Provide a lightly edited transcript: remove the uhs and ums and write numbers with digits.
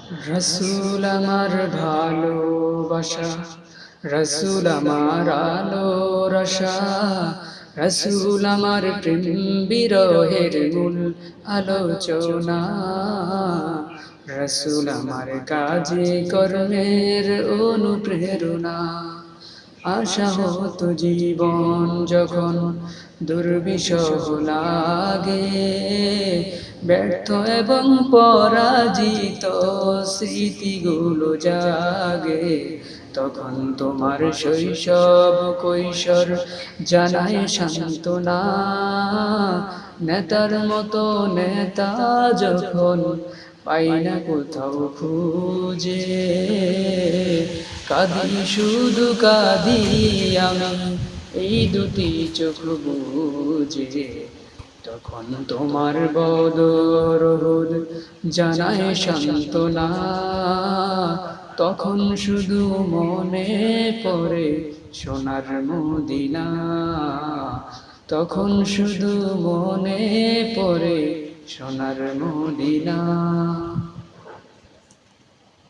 রসুল আমার ভালোবাসা, রসুল আমার আলো রসা, রসুল আমার প্রেম বিরহের মূল আলোচনা, রসুল আমার কাজে কর্মের অনুপ্রেরণা। আশা হতো জীবন যখন দুর্বিষহ লাগে, ব্যর্থ এবং পরাজিত স্মৃতিগুলো জাগে, তখন তোমার শৈশব কৈশোর জানায় সান্ত্বনা। নেতার মতো নেতা যখন পাই না কোথাও খুঁজে, কাঁদি শুধু কাঁদি আমি এই দুটি চোখ বুজে, তখন তোমার বদরুদ জানায় সান্ত্বনা। তখন শুধু মনে পড়ে সোনার মদিনা, তখন শুধু মনে পড়ে সোনার মদিনা।